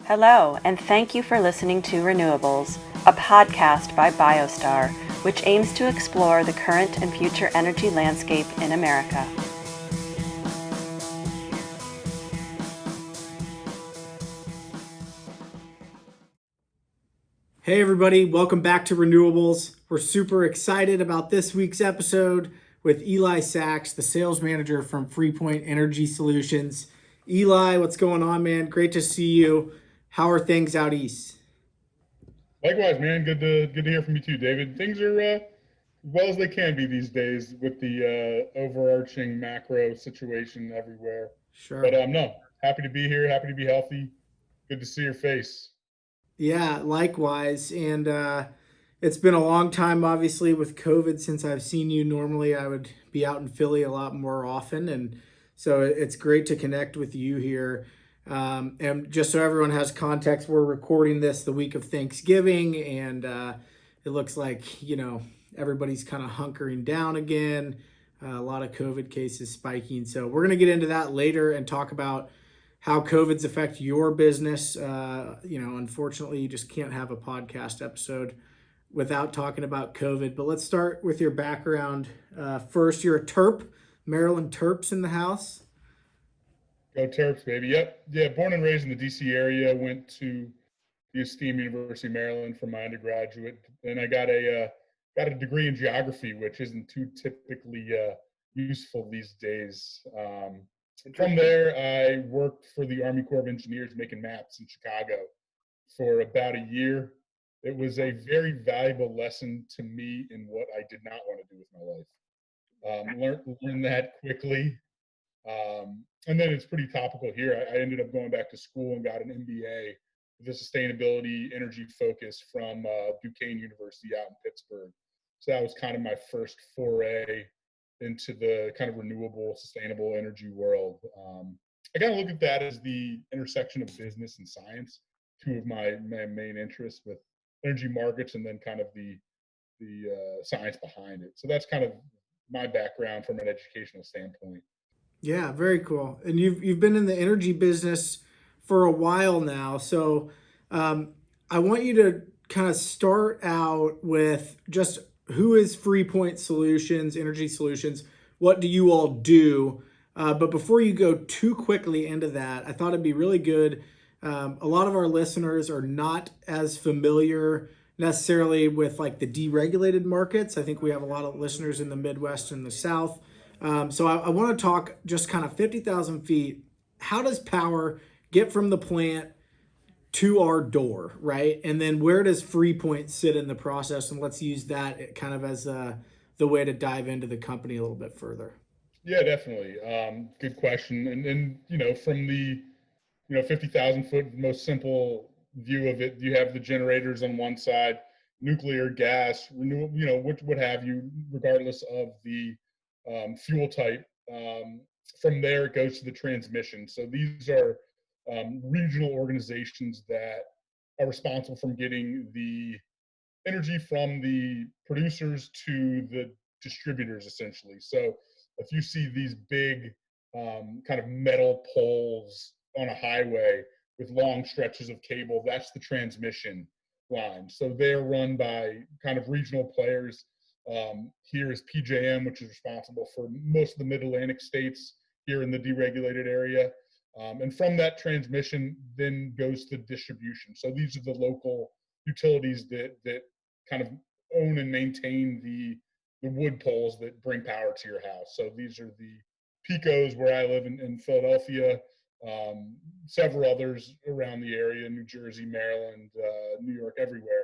Hello, and thank you for listening to Renewables, a podcast by BioStar, which aims to explore the current and future energy landscape in America. Hey everybody, welcome back to Renewables. We're super excited about this week's episode with Eli Sachs, the sales manager from Freepoint Energy Solutions. Eli, what's going on, man? Great to see you. How are things out east? Likewise, man. Good to hear from you too, David. Things are as well as they can be these days with the overarching macro situation everywhere. But Sure. no, happy to be here. Happy to be healthy. Good to see your face. Yeah, likewise. And it's been a long time, obviously, with COVID since I've seen you. Normally, I would be out in Philly a lot more often. And so it's great to connect with you here. And just so everyone has context, we're recording this the week of Thanksgiving. And it looks like, everybody's kind of hunkering down again. A lot of COVID cases spiking. So we're going to get into that later and talk about how COVID's affect your business. Unfortunately, you just can't have a podcast episode without talking about COVID. But let's start with your background. First, you're a Terp, Maryland Terps in the house. Go Terps, baby. Yep. Yeah. Born and raised in the DC area. Went to the esteemed University of Maryland for my undergraduate. Then I got a degree in geography, which isn't too typically useful these days. From there, I worked for the Army Corps of Engineers making maps in Chicago for about a year. It was a very valuable lesson to me in what I did not want to do with my life. Learned that quickly. And then it's pretty topical here. I ended up going back to school and got an MBA with a sustainability energy focus from Duquesne University out in Pittsburgh. So that was kind of my first foray into the kind of renewable, sustainable energy world. I kind of look at that as the intersection of business and science, two of my main interests with energy markets and then kind of the science behind it. So that's kind of my background from an educational standpoint. Yeah, very cool. And you've been in the energy business for a while now. So I want you to kind of start out with just who is Freepoint Solutions, Energy Solutions? What do you all do? But before you go too quickly into that, I thought it'd be really good. A lot of our listeners are not as familiar necessarily with like the deregulated markets. I think we have a lot of listeners in the Midwest and the South. So I want to talk just kind of 50,000 feet. How does power get from the plant to our door, right? And then where does Freepoint sit in the process? And let's use that kind of as the way to dive into the company a little bit further. Yeah, definitely. Good question. And from the 50,000 foot most simple view of it, you have the generators on one side, nuclear, gas, renewable, what have you, regardless of the fuel type. From there, it goes to the transmission. So these are regional organizations that are responsible from getting the energy from the producers to the distributors, essentially. So if you see these big kind of metal poles on a highway with long stretches of cable, that's the transmission line. So they're run by kind of regional players. Here is PJM, which is responsible for most of the mid-Atlantic states here in the deregulated area. And from that transmission then goes to distribution. So these are the local utilities that kind of own and maintain the wood poles that bring power to your house. So these are the Picos where I live in Philadelphia, several others around the area, New Jersey, Maryland, New York, everywhere.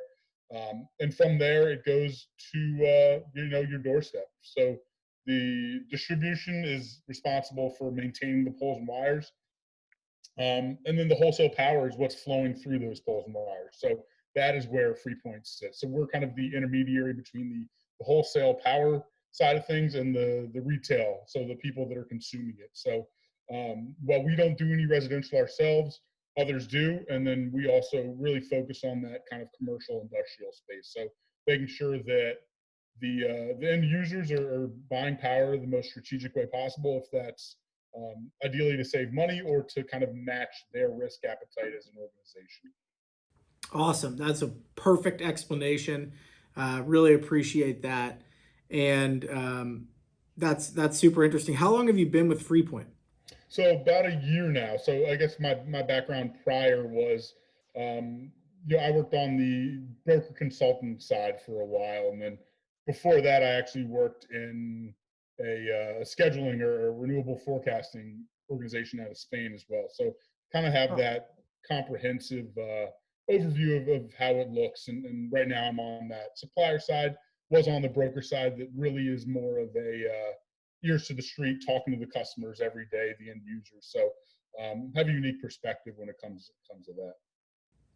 And from there, it goes to your doorstep. So the distribution is responsible for maintaining the poles and wires. And then the wholesale power is what's flowing through those poles and wires. So that is where Freepoint sits. So we're kind of the intermediary between the wholesale power side of things and the retail, so the people that are consuming it. So while we don't do any residential ourselves, others do. And then we also really focus on that kind of commercial industrial space. So making sure that the end users are buying power the most strategic way possible. If that's ideally to save money or to kind of match their risk appetite as an organization. Awesome. That's a perfect explanation. Really appreciate that. And that's super interesting. How long have you been with Freepoint? So about a year now. So I guess my background prior was, I worked on the broker consultant side for a while, and then before that, I actually worked in a scheduling or renewable forecasting organization out of Spain as well. So kind of have Oh, that comprehensive overview of how it looks. And right now, I'm on that supplier side. Was on the broker side that really is more of a ears to the street, talking to the customers every day, the end users. So have a unique perspective when it comes to that.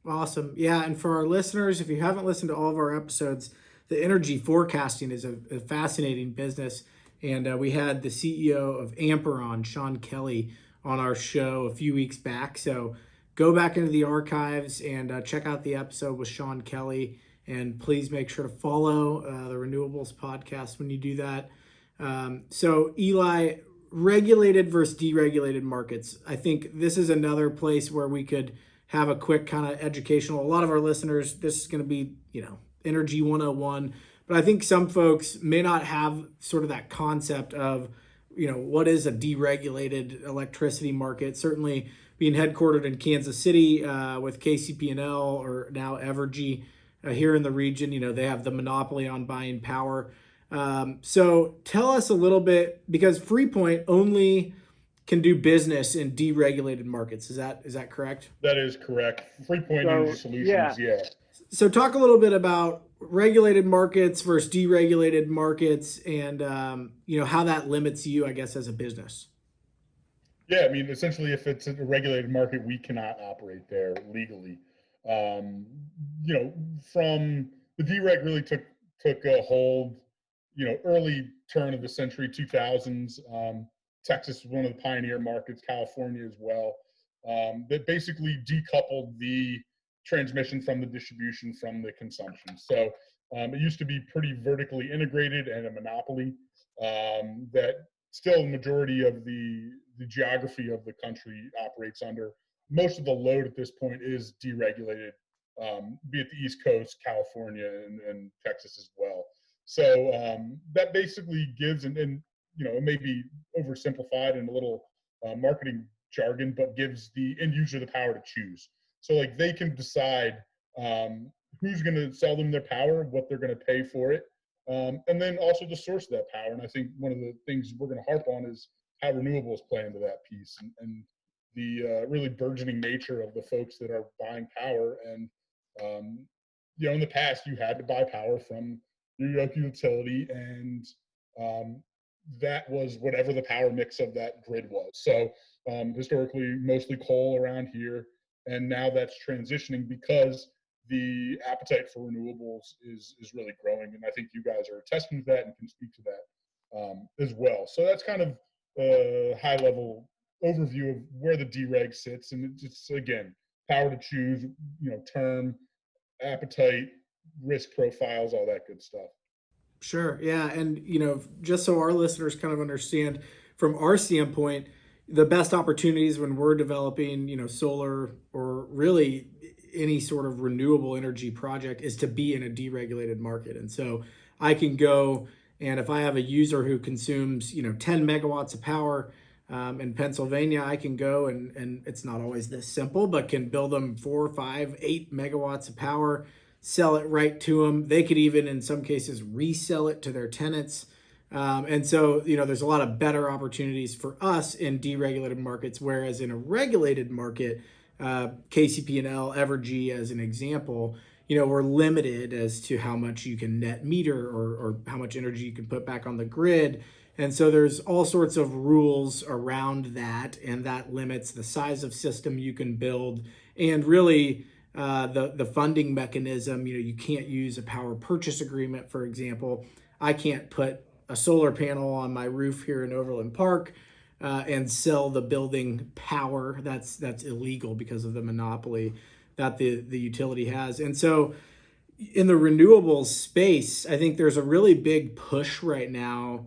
awesome. Yeah. And for our listeners, if you haven't listened to all of our episodes, the energy forecasting is a fascinating business. And we had the CEO of Amper on, Sean Kelly, on our show a few weeks back. So go back into the archives and check out the episode with Sean Kelly. And please make sure to follow the Renewables podcast when you do that. So Eli, regulated versus deregulated markets. I think this is another place where we could have a quick kind of educational. A lot of our listeners, this is going to be, Energy 101. But I think some folks may not have sort of that concept of, what is a deregulated electricity market. Certainly being headquartered in Kansas City with KCP&L or now Evergy here in the region, they have the monopoly on buying power. So tell us a little bit, because Freepoint only can do business in deregulated markets. Is that correct? That is correct. Freepoint Energy So Solutions, yeah. So talk a little bit about regulated markets versus deregulated markets, and how that limits you, I guess, as a business. Yeah, I mean, essentially, if it's a regulated market, we cannot operate there legally. Um, from the dereg really took a hold, early turn of the century, 2000s. Texas was one of the pioneer markets, California as well. That basically decoupled the transmission from the distribution from the consumption. So it used to be pretty vertically integrated and a monopoly that still the majority of the geography of the country operates under. Most of the load at this point is deregulated, be it the East Coast, California, and Texas as well. So that basically gives, and it may be oversimplified and a little marketing jargon, but gives the end user the power to choose. So like they can decide who's going to sell them their power, what they're going to pay for it, and then also the source of that power. And I think one of the things we're going to harp on is how renewables play into that piece, and the really burgeoning nature of the folks that are buying power. And in the past, you had to buy power from your local utility, and that was whatever the power mix of that grid was. So historically, mostly coal around here, and now that's transitioning because the appetite for renewables is really growing, and I think you guys are attesting to that and can speak to that as well. So that's kind of a high-level overview of where the dereg sits, and it's again power to choose, term, appetite, risk profiles, all that good stuff. Sure. Yeah. And, just so our listeners kind of understand from our standpoint, the best opportunities when we're developing, solar or really any sort of renewable energy project is to be in a deregulated market. And so I can go, and if I have a user who consumes, 10 megawatts of power in Pennsylvania, I can go and it's not always this simple, but can build them 4, 5, 8 megawatts of power, sell it right to them. They could even, in some cases, resell it to their tenants. And so, there's a lot of better opportunities for us in deregulated markets, whereas in a regulated market, KCP&L, Evergy as an example, we're limited as to how much you can net meter or how much energy you can put back on the grid. And so there's all sorts of rules around that, and that limits the size of system you can build, and really the funding mechanism. You can't use a power purchase agreement, for example. I can't put a solar panel on my roof here in Overland Park and sell the building power. That's illegal because of the monopoly that the utility has. And so in the renewables space, I think there's a really big push right now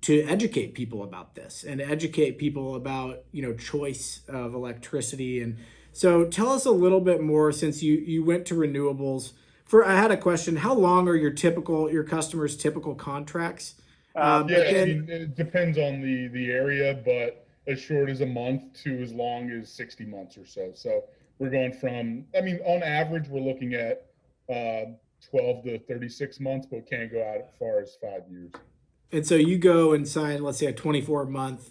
to educate people about this and educate people about, choice of electricity. And so tell us a little bit more, since you went to renewables. I had a question: how long are your customers' typical contracts? But Yeah, I then mean, it depends on the area, but as short as a month to as long as 60 months or so. So we're going from, I mean, on average, we're looking at 12 to 36 months, but can't go out as far as 5 years. And so you go and sign, let's say, a 24-month,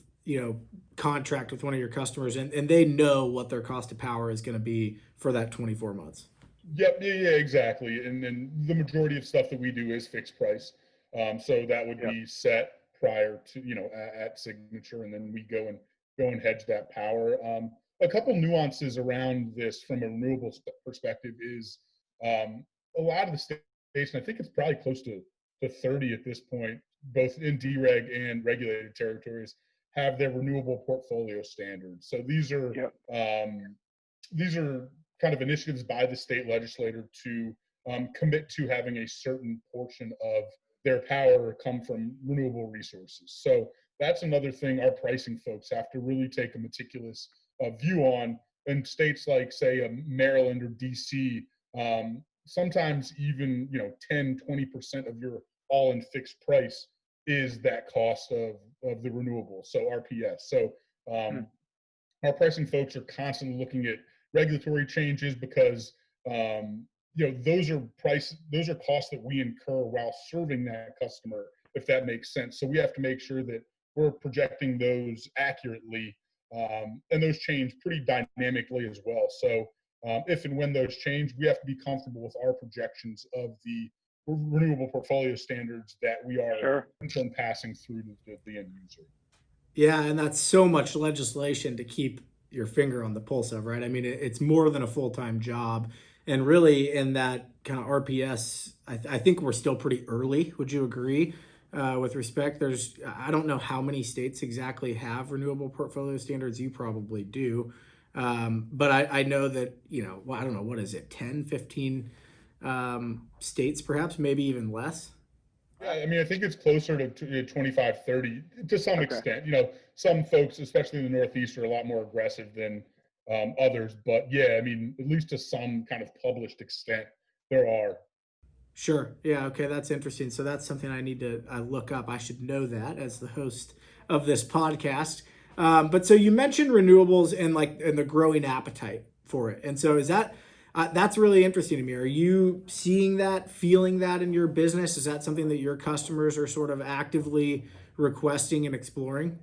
contract with one of your customers, and they know what their cost of power is going to be for that 24 months. Yep, yeah, exactly. And then the majority of stuff that we do is fixed price. So that would Yep. be set prior to, at signature, and then we go and hedge that power. A couple nuances around this from a renewables perspective is a lot of the states, and I think it's probably close to 30 at this point, both in dereg and regulated territories, have their renewable portfolio standards. So Yep. these are kind of initiatives by the state legislator to commit to having a certain portion of their power come from renewable resources. So that's another thing our pricing folks have to really take a meticulous view on. In states like, say, Maryland or DC, sometimes even 10-20% of your all-in fixed price is that cost of the renewable, so RPS. So our pricing folks are constantly looking at regulatory changes because those are costs that we incur while serving that customer, if that makes sense. So we have to make sure that we're projecting those accurately, and those change pretty dynamically as well. So if and when those change, we have to be comfortable with our projections of the renewable portfolio standards that we are in turn passing through to the end user. Yeah, and that's so much legislation to keep your finger on the pulse of, right? I mean, it's more than a full-time job. And really, in that kind of RPS, I think we're still pretty early. Would you agree? With respect, I don't know how many states exactly have renewable portfolio standards. You probably do. But I know that, I don't know, what is it, 10, 15 states, perhaps, maybe even less? Yeah, I mean, I think it's closer to 25, 30 to some Okay. extent. Some folks, especially in the Northeast, are a lot more aggressive than others. But yeah, I mean, at least to some kind of published extent, there are. Sure. Yeah. Okay. That's interesting. So that's something I need to look up. I should know that as the host of this podcast. But so you mentioned renewables and the growing appetite for it. And so that's really interesting to me. Are you seeing that, feeling that in your business? Is that something that your customers are sort of actively requesting and exploring?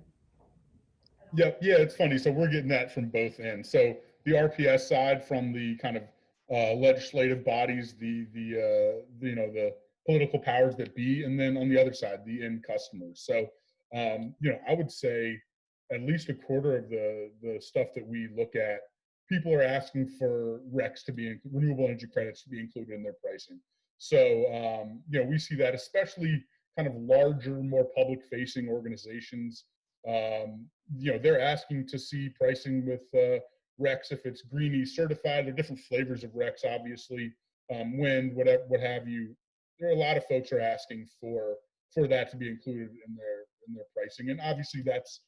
Yeah, it's funny. So we're getting that from both ends. So the RPS side from the kind of legislative bodies, the political powers that be, and then on the other side, the end customers. So I would say at least a quarter of the stuff that we look at, people are asking for RECs to be renewable energy credits to be included in their pricing. So we see that especially kind of larger, more public-facing organizations. They're asking to see pricing with RECs if it's Greenie certified. There are different flavors of RECs, obviously. Wind, whatever, what have you. There are a lot of folks are asking for that to be included in their pricing, and obviously that's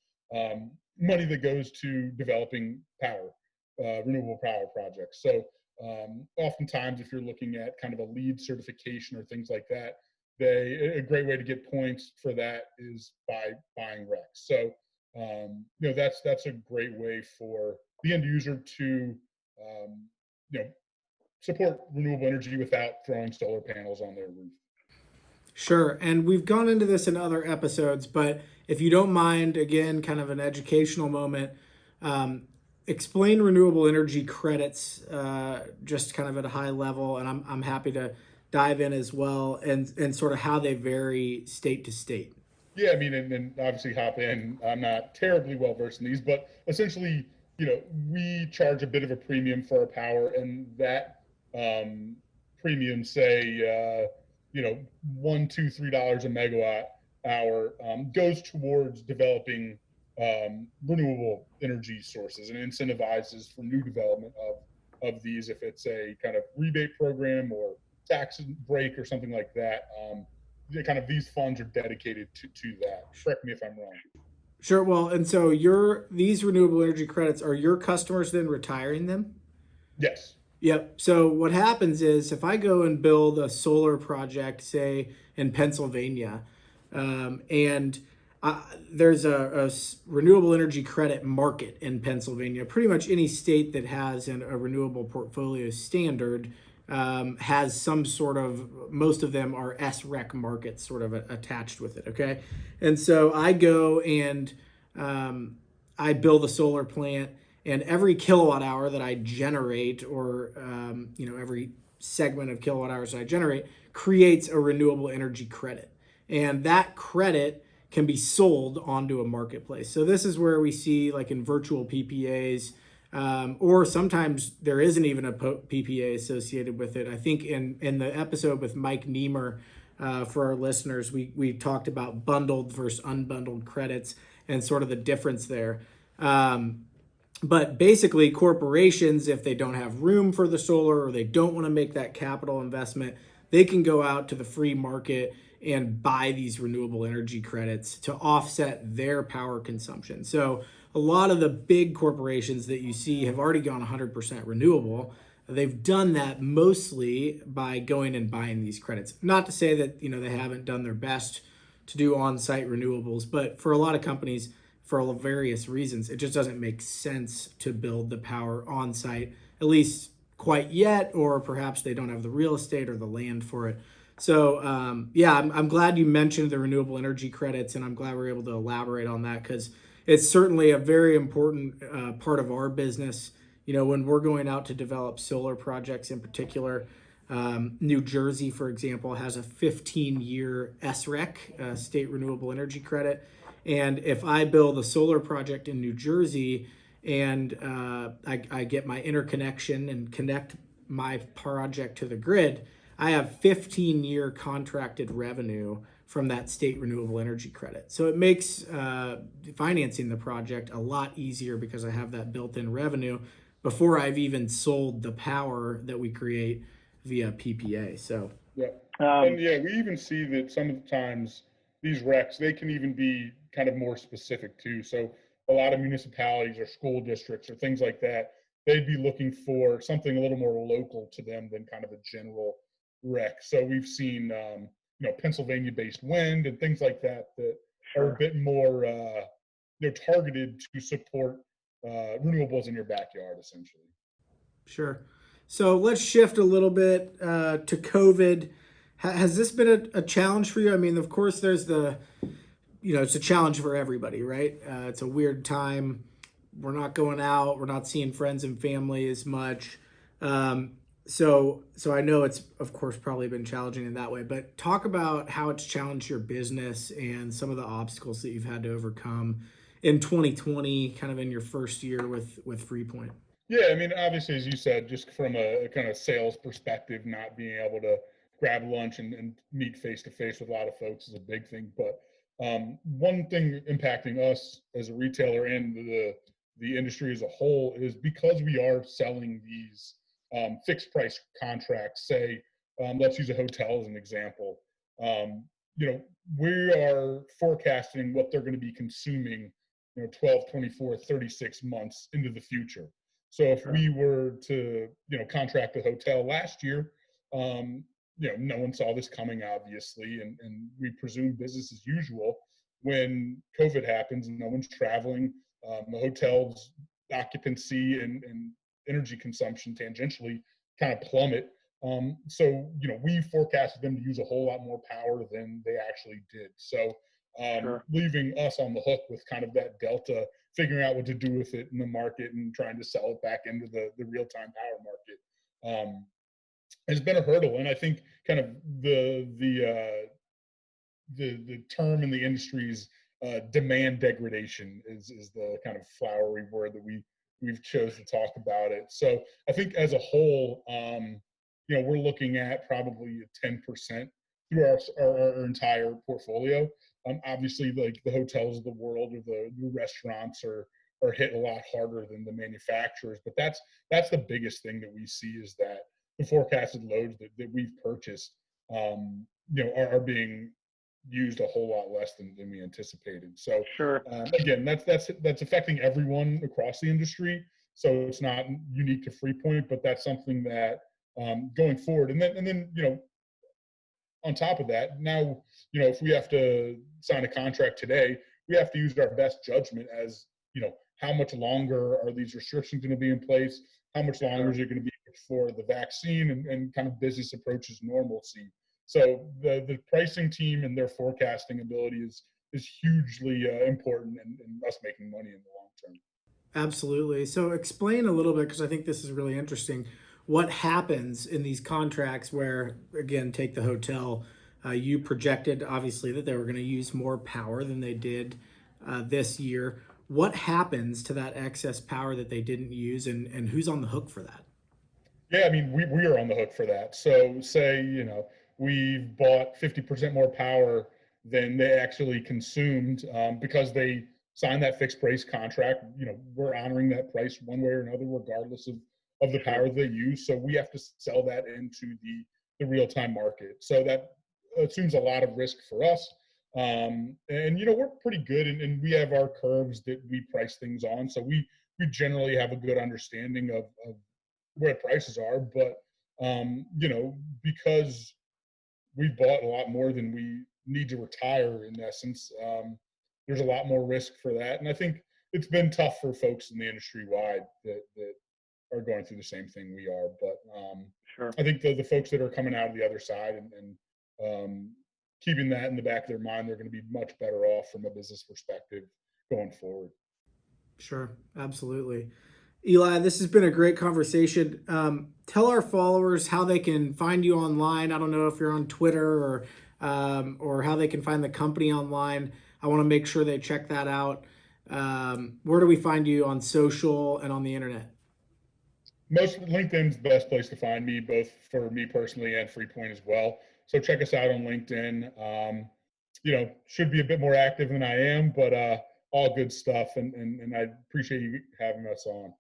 money that goes to developing power, renewable power projects. So oftentimes, if you're looking at kind of a LEED certification or things like that, a great way to get points for that is by buying RECs. So that's a great way for the end user to support renewable energy without throwing solar panels on their roof. Sure. And we've gone into this in other episodes, but if you don't mind, again, kind of an educational moment, explain renewable energy credits just kind of at a high level. And I'm happy to dive in as well, and sort of how they vary state to state. Yeah, I mean, and obviously hop in. I'm not terribly well versed in these, but essentially, we charge a bit of a premium for our power, and that premium, say, $1, $2, $3 a megawatt hour, goes towards developing renewable energy sources and incentivizes for new development of these, if it's a kind of rebate program or tax break or something like that. kind of these funds are dedicated to that. Correct me if I'm wrong. Sure. Well, and so these renewable energy credits, are your customers then retiring them? Yes. Yep. So what happens is if I go and build a solar project, say in Pennsylvania, and there's a renewable energy credit market in Pennsylvania, pretty much any state that has a renewable portfolio standard has some sort of, most of them are SREC markets sort of attached with it. Okay. And so I go and I build a solar plant, and every kilowatt hour that I generate, or every segment of kilowatt hours that I generate, creates a renewable energy credit, and that credit can be sold onto a marketplace. So this is where we see, like in virtual PPAs, or sometimes there isn't even a PPA associated with it. I think in the episode with Mike Niemer, for our listeners, we talked about bundled versus unbundled credits and sort of the difference there. But basically, corporations, if they don't have room for the solar or they don't want to make that capital investment, they can go out to the free market and buy these renewable energy credits to offset their power consumption. So a lot of the big corporations that you see have already gone 100% renewable. They've done that mostly by going and buying these credits. Not to say that they haven't done their best to do on-site renewables, but for a lot of companies, for various reasons, it just doesn't make sense to build the power on site, at least quite yet, or perhaps they don't have the real estate or the land for it. So I'm glad you mentioned the renewable energy credits, and I'm glad we're able to elaborate on that, because it's certainly a very important part of our business. When we're going out to develop solar projects in particular, New Jersey, for example, has a 15-year SREC, State Renewable Energy Credit. And if I build a solar project in New Jersey and I get my interconnection and connect my project to the grid, I have 15-year contracted revenue from that state renewable energy credit. So it makes financing the project a lot easier because I have that built-in revenue before I've even sold the power that we create via PPA. So yeah, and we even see that some of the times these recs, they can even be kind of more specific too. So a lot of municipalities or school districts or things like that, they'd be looking for something a little more local to them than kind of a general rec. So we've seen Pennsylvania-based wind and things like that are a bit more targeted to support renewables in your backyard, essentially. Sure. So let's shift a little bit to COVID. Has this been a challenge for you? I mean, of course, there's it's a challenge for everybody, right? It's a weird time. We're not going out. We're not seeing friends and family as much. So I know it's, of course, probably been challenging in that way. But talk about how it's challenged your business and some of the obstacles that you've had to overcome in 2020, kind of in your first year with Freepoint. Yeah, I mean, obviously, as you said, just from a kind of sales perspective, not being able to grab lunch and meet face to face with a lot of folks is a big thing. But one thing impacting us as a retailer and the industry as a whole is because we are selling these fixed price contracts. Say, let's use a hotel as an example. We are forecasting what they're going to be consuming, 12, 24, 36 months into the future. So if we were to, contract a hotel last year, no one saw this coming, obviously, and we presume business as usual. When COVID happens and no one's traveling, the hotel's occupancy and energy consumption tangentially kind of plummet. So, we forecasted them to use a whole lot more power than they actually did. So, leaving us on the hook with kind of that delta, figuring out what to do with it in the market and trying to sell it back into the real-time power market has been a hurdle. And I think kind of the term in the industry's demand degradation is the kind of flowery word that we've chosen to talk about it. So I think as a whole, we're looking at probably 10% through our entire portfolio. Obviously, like the hotels of the world or the restaurants are hit a lot harder than the manufacturers. But that's the biggest thing that we see, is that the forecasted loads that we've purchased, are being used a whole lot less than we anticipated. So Sure. again, that's affecting everyone across the industry. So it's not unique to Freepoint, but that's something that going forward, and then on top of that, now if we have to sign a contract today, we have to use our best judgment as how much longer are these restrictions going to be in place? How much longer is it going to be for the vaccine and kind of business approaches normalcy? So the pricing team and their forecasting ability is hugely important in us making money in the long term. Absolutely. So explain a little bit, because I think this is really interesting. What happens in these contracts where, again, take the hotel, you projected obviously that they were going to use more power than they did this year. What happens to that excess power that they didn't use, and who's on the hook for that? Yeah, I mean, we are on the hook for that. So say, we've bought 50% more power than they actually consumed because they signed that fixed price contract. We're honoring that price one way or another, regardless of the power they use. So we have to sell that into the real-time market. So that assumes a lot of risk for us. And we're pretty good, and we have our curves that we price things on. So we generally have a good understanding of where prices are, but because we bought a lot more than we need to retire, in essence, there's a lot more risk for that. And I think it's been tough for folks in the industry wide that are going through the same thing we are. But I think the folks that are coming out of the other side and keeping that in the back of their mind, they're going to be much better off from a business perspective going forward. Sure, absolutely. Eli, this has been a great conversation. Tell our followers how they can find you online. I don't know if you're on Twitter or how they can find the company online. I want to make sure they check that out. Where do we find you on social and on the internet? LinkedIn's the best place to find me, both for me personally and Freepoint as well. So check us out on LinkedIn. Should be a bit more active than I am, but all good stuff. And I appreciate you having us on.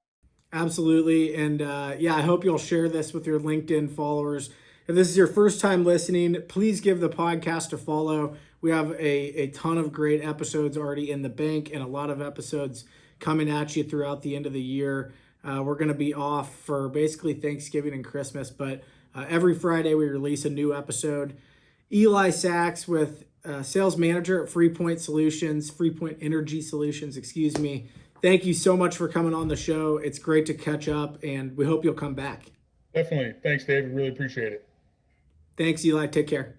Absolutely. And I hope you'll share this with your LinkedIn followers. If this is your first time listening, please give the podcast a follow. We have a ton of great episodes already in the bank and a lot of episodes coming at you throughout the end of the year. We're going to be off for basically Thanksgiving and Christmas, but every Friday we release a new episode. Eli Sachs with sales manager at Freepoint Energy Solutions, Thank you so much for coming on the show. It's great to catch up, and we hope you'll come back. Definitely. Thanks, David. Really appreciate it. Thanks, Eli. Take care.